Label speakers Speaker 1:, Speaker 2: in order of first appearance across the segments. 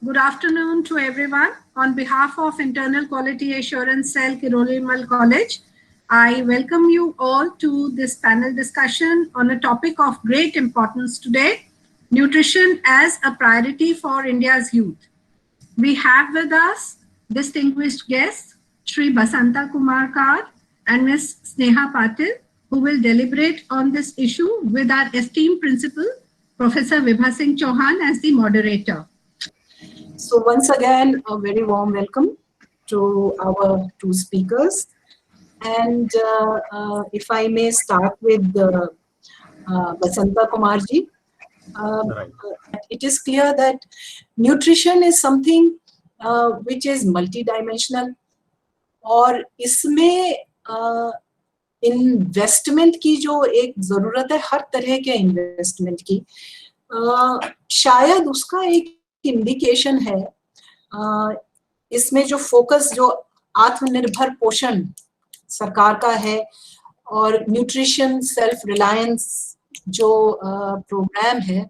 Speaker 1: Good afternoon to everyone. On behalf of Internal Quality Assurance Cell, Kirolimal College, I welcome you all to this panel discussion on a topic of great importance today, nutrition as a priority for India's youth. We have with us distinguished guests, Sri Basanta Kumar Kar and Ms. Sneha Patil, who will deliberate on this issue with our esteemed principal, Professor Vibha Singh Chauhan, as the moderator.
Speaker 2: So once again, a very warm welcome to our two speakers. And if I may start with Basanta Kumarji. It is clear that nutrition is something which is multidimensional, और इसमें investment की जो एक जरूरत है हर तरह के investment की, शायद उसका एक इंडिकेशन है इसमें जो फोकस जो आत्मनिर्भर पोषण सरकार का है और न्यूट्रिशन सेल्फ रिलायंस जो प्रोग्राम है,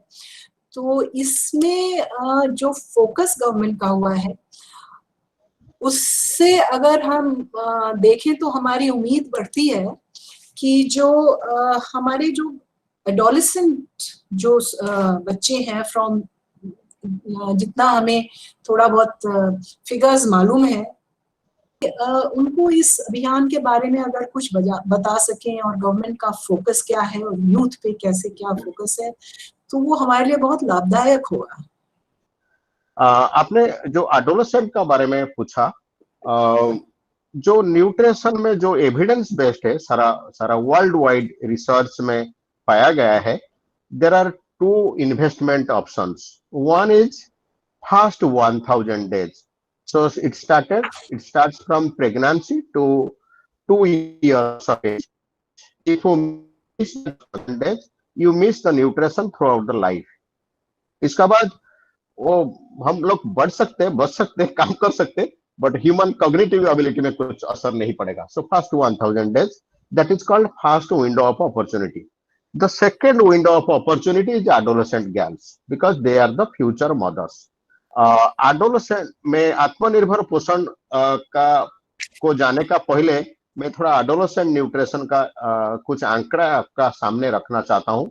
Speaker 2: तो इसमें जो फोकस गवर्नमेंट का हुआ है उससे अगर हम देखें तो हमारी उम्मीद बढ़ती है कि जो हमारे जो एडोलेसेंट जो बच्चे हैं फ्रॉम जितना हमें थोड़ा बहुत फिगर्स मालूम है, उनको इस अभियान के बारे में अगर कुछ बता सकें और गवर्नमेंट का फोकस क्या है और यूथ पे कैसे क्या फोकस है, तो वो हमारे लिए बहुत लाभदायक होगा।
Speaker 3: आपने जो एडोलेसेंट का बारे में पूछा, जो न्यूट्रिशन में जो एविडेंस बेस्ड है, सारा वर्ल्ड वाइड रिसर्च में पाया गया है, there are two investment options. One is first 1000 days. So it starts from pregnancy to 2 years of age. If you miss 1000 days, you miss the nutrition throughout the life. इसका बाद वो हम लोग बढ़ सकते हैं, बच सकते हैं, काम कर सकते हैं, but human cognitive ability में कुछ असर नहीं पड़ेगा. So first 1000 days, that is called first window of opportunity. The second window of opportunity is adolescent girls because they are the future mothers. Adolescent में आत्मनिर्भर पोषण का को जाने का पहले मैं थोड़ा एडोलेसेंट न्यूट्रिशन का कुछ आंकड़ा आपका सामने रखना चाहता हूँ.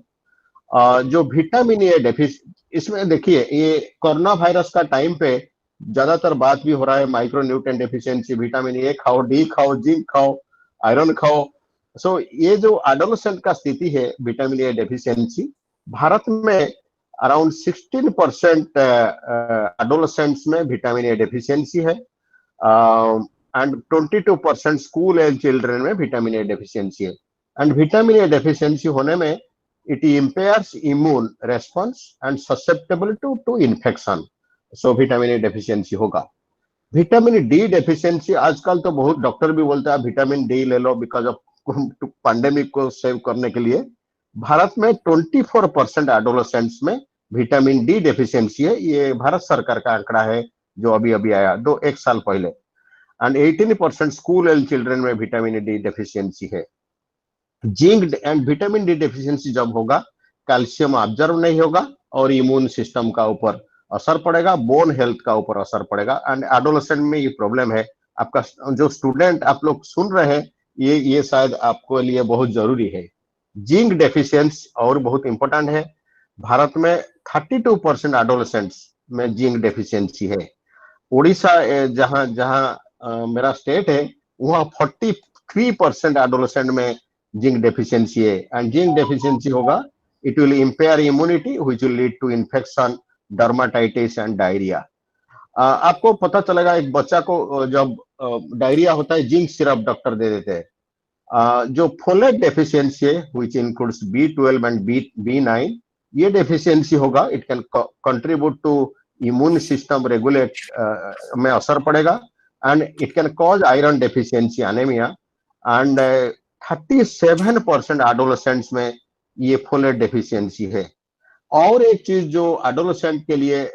Speaker 3: जो विटामिन ए डेफिशिएंसी, इसमें देखिए ये कोरोना वायरस का टाइम पे ज्यादातर बात भी हो रहा है micro nutrient deficiency, vitamin A खाओ, डी खाओ, जिंक खाओ, आयरन खाओ. सो ये जो एडोलेसेंट का स्थिति है विटामिन ए डेफिशिएंसी, भारत में अराउंड 16% एडोलेसेंट्स में विटामिन ए डेफिशिएंसी है एंड 22% स्कूल एज चिल्ड्रन में विटामिन ए डेफिशिएंसी है. एंड विटामिन ए डेफिशिएंसी होने में it impairs immune response and susceptible to infection. So vitamin A deficiency होगा. Vitamin D deficiency आजकल तो बहुत डॉक्टर भी बोलता है विटामिन डी ले लो बिकॉज ऑफ पैंडेमिक को सेव करने के लिए. भारत में 24% एडोलेसेंट्स में विटामिन डी डेफिशिएंसी है. ये भारत सरकार का आंकड़ा है जो अभी आया एक साल पहले. एंड 18% स्कूल एज चिल्ड्रन में विटामिन डी डेफिशिएंसी है. Zinc and vitamin D deficiency जब होगा, कैल्शियम ऑब्जर्व नहीं होगा और इम्यून सिस्टम का ऊपर असर पड़ेगा, बोन हेल्थ का ऊपर असर पड़ेगा. एंड एडोलेसेंट में ये प्रॉब्लम है. आपका जो स्टूडेंट आप लोग सुन रहे हैं ये शायद आपको लिए बहुत जरूरी है. जिंक डेफिशिएंसी और बहुत इंपॉर्टेंट है. भारत में 32% एडोलेसेंट्स में जिंक डेफिशिएंसी है. उड़ीसा जहां मेरा स्टेट है वहां 43% एडोलेसेंट में जिंक डेफिशिएंसी है. एंड जिंक डेफिशिएंसी होगा, it will impair immunity which will lead to infection, dermatitis and diarrhoea. आपको पता चलेगा एक बच्चा को जब डायरिया होता है जिंक सिरप डॉक्टर दे देते हैं. जो फोलेट डेफिशिएंसी है which includes B12 and B9, ये डेफिशिएंसी होगा, it can contribute to immune system regulate में असर पड़ेगा. And it can cause iron deficiency, anaemia. And 37% adolescents में ये फोलेट डेफिशिएंसी है. और एक चीज जो एडोलेसेंट के लिए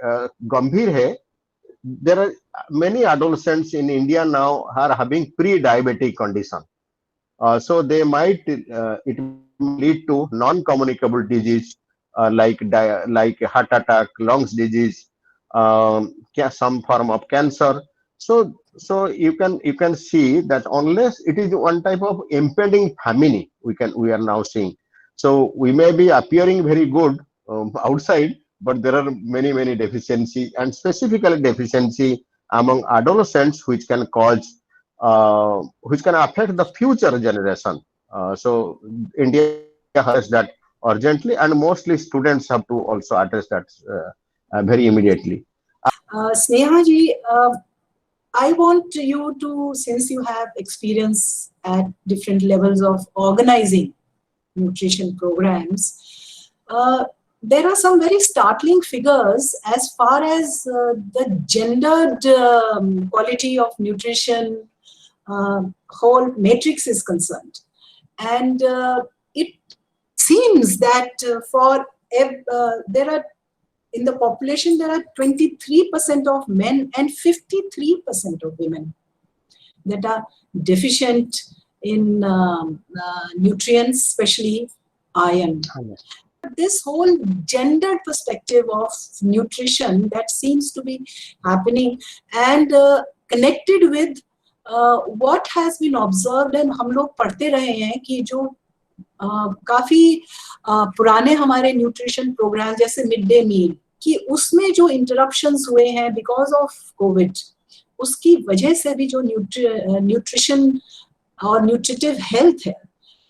Speaker 3: गंभीर है, there are many adolescents in India now are having pre diabetic condition. So they might it lead to non-communicable disease like heart attack, lungs disease, some form of cancer. So you can see that unless it is one type of impending famine we are now seeing. So we may be appearing very good outside, but there are many deficiency, and specifically deficiency among adolescents, which can cause which can affect the future generation. So India has that urgently, and mostly students have to also address that very immediately.
Speaker 2: Sneha ji, I want you to, since you have experience at different levels of organizing nutrition programs, there are some very startling figures as far as the gendered quality of nutrition whole matrix is concerned. And it seems that there are, in the population, there are 23% of men and 53% of women that are deficient in nutrients, especially iron. This whole gendered perspective of nutrition that seems to be happening, and connected with what has been observed, and हम लोग पढ़ते रहे हैं कि जो काफी पुराने हमारे न्यूट्रिशन प्रोग्राम जैसे मिड डे मील कि उसमें जो इंटरप्शंस हुए हैं बिकॉज ऑफ कोविड, उसकी वजह से भी जो न्यूट्रिशन और न्यूट्रिटिव हेल्थ है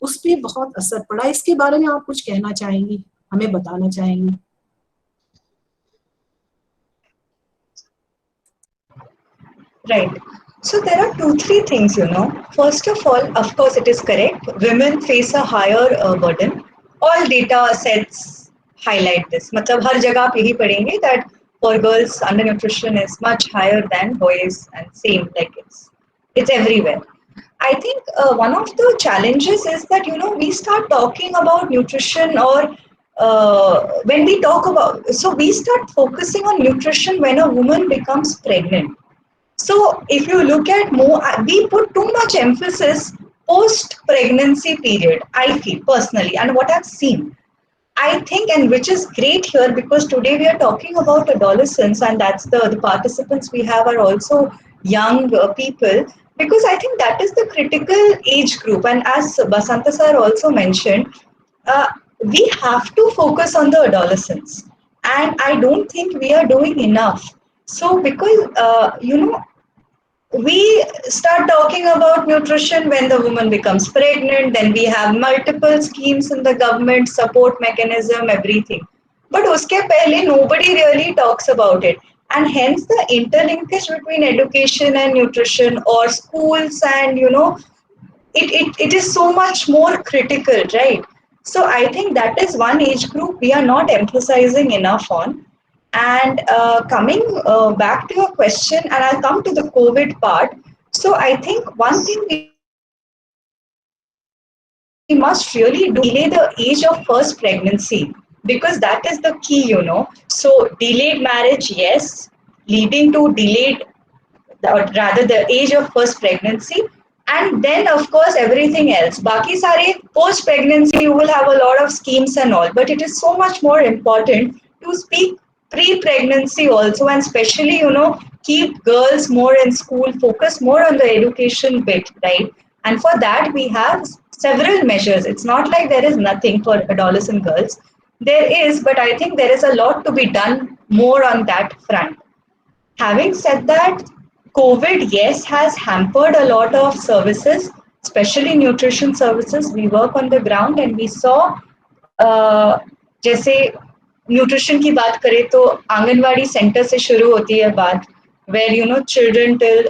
Speaker 2: उस पर बहुत असर पड़ा. इसके बारे में आप कुछ कहना चाहेंगी, हमें बताना चाहेंगी?
Speaker 4: Right. So there are 2-3 things, First of all, of course, it is correct. Women face a higher burden. All data sets highlight this. मतलब हर जगह आप यही पढ़ेंगे that for girls undernutrition is much higher than boys, and same, like it's everywhere. I think one of the challenges is that we start talking about nutrition, or when we talk about, so we start focusing on nutrition when a woman becomes pregnant. So if you look at more, we put too much emphasis post-pregnancy period, I feel personally, and what I've seen. I think, and which is great here, because today we are talking about adolescents, and that's the participants we have are also young people, because I think that is the critical age group. And as Basanta sir also mentioned, we have to focus on the adolescents, and I don't think we are doing enough. So because, we start talking about nutrition when the woman becomes pregnant, then we have multiple schemes in the government, support mechanism, everything. But uske pehle, nobody really talks about it. And hence the interlinkage between education and nutrition, or schools, and, it is so much more critical, right? So I think that is one age group we are not emphasizing enough on. And coming back to your question, and I'll come to the COVID part. So I think one thing we must really do, delay the age of first pregnancy, because that is the key, So delayed marriage, yes, leading to delayed, or rather the age of first pregnancy. And then, of course, everything else. Baki sare post-pregnancy, you will have a lot of schemes and all. But it is so much more important to speak pre-pregnancy also, and especially, keep girls more in school, focus more on the education bit, right? And for that, we have several measures. It's not like there is nothing for adolescent girls. There is, but I think there is a lot to be done more on that front. Having said that, COVID, yes, has hampered a lot of services, especially nutrition services. We work on the ground, and we saw, जैसे nutrition की बात करें तो anganwadi centre से शुरू होती है बात, where children till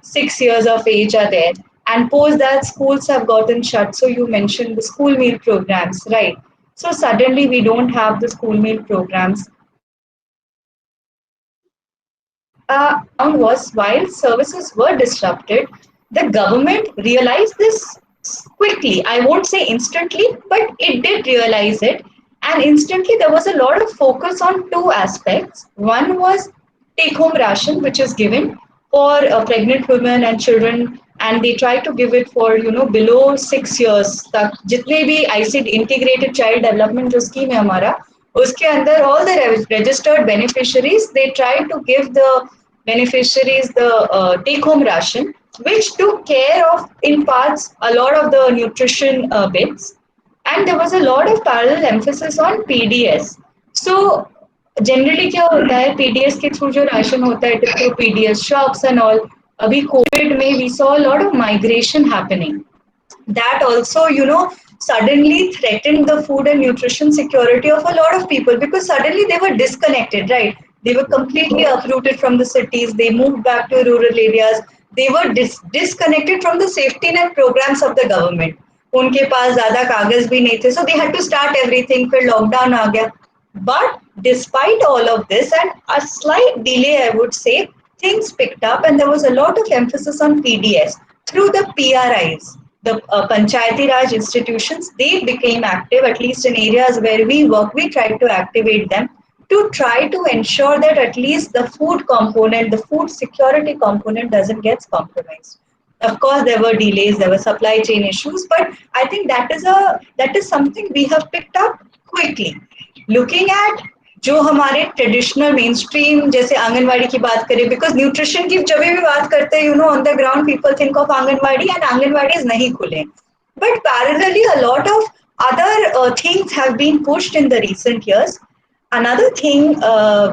Speaker 4: 6 years of age are there, and post that schools have gotten shut. So you mentioned the school meal programs, right? So suddenly we don't have the school meal programs. Was while services were disrupted, the government realized this quickly. I won't say instantly, but it did realize it. And instantly there was a lot of focus on two aspects. One was take-home ration, which is given for pregnant women and children, and they try to give it for below 6 years. तक जितने भी ICD integrated child development जो scheme है हमारा, उसके अंदर all the registered beneficiaries, they tried to give the beneficiaries the take home ration, which took care of in parts a lot of the nutrition bits, and there was a lot of parallel emphasis on PDS. So generally क्या होता है PDS के through जो ration होता है through PDS shops and all, अभी Covid में we saw lot of migration happening that also suddenly threatened the food and nutrition security of a lot of people, because suddenly they were disconnected, right? They were completely uprooted from the cities, they moved back to rural areas, they were disconnected from the safety net programs of the government. उनके पास ज्यादा कागज भी नहीं थे, so they had to start everything, फिर lockdown आ गया. But despite all of this and a slight delay, I would say, things picked up and there was a lot of emphasis on PDS through the PRIs. The Panchayati Raj institutions, they became active, at least in areas where we work, we tried to activate them to try to ensure that at least the food component, the food security component doesn't get compromised. Of course, there were delays, there were supply chain issues, but I think that is something we have picked up quickly. Looking at जो हमारे traditional main stream जैसे आंगनवाड़ी की बात करें, because nutrition की जब भी बात करते हैं on the ground people think of anganwadi and anganwadi नहीं खुले, but parallelly a lot of other things have been pushed in the recent years. Another thing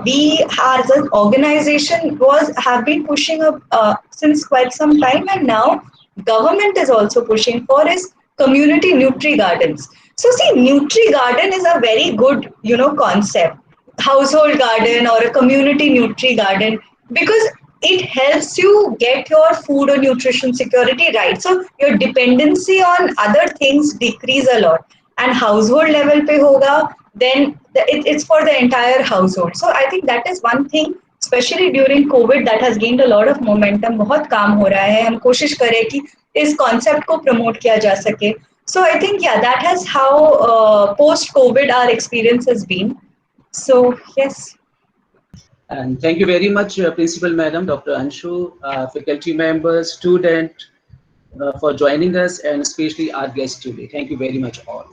Speaker 4: we as an organization have been pushing up since quite some time, and now government is also pushing for is community nutri gardens. So see, nutri garden is a very good concept, household garden or a community nutri garden, because it helps you get your food or nutrition security right, so your dependency on other things decrease a lot, and household level pe hoga, then it's for the entire household. So I think that is one thing, especially during COVID, that has gained a lot of momentum. बहुत काम हो रहा है, हम कोशिश करें कि इस concept को promote किया जा सके. So I think that has how post COVID our experience has been. So yes.
Speaker 5: And thank you very much, Principal Madam, Dr. Anshu, faculty members, student, for joining us, and especially our guests today. Thank you very much all.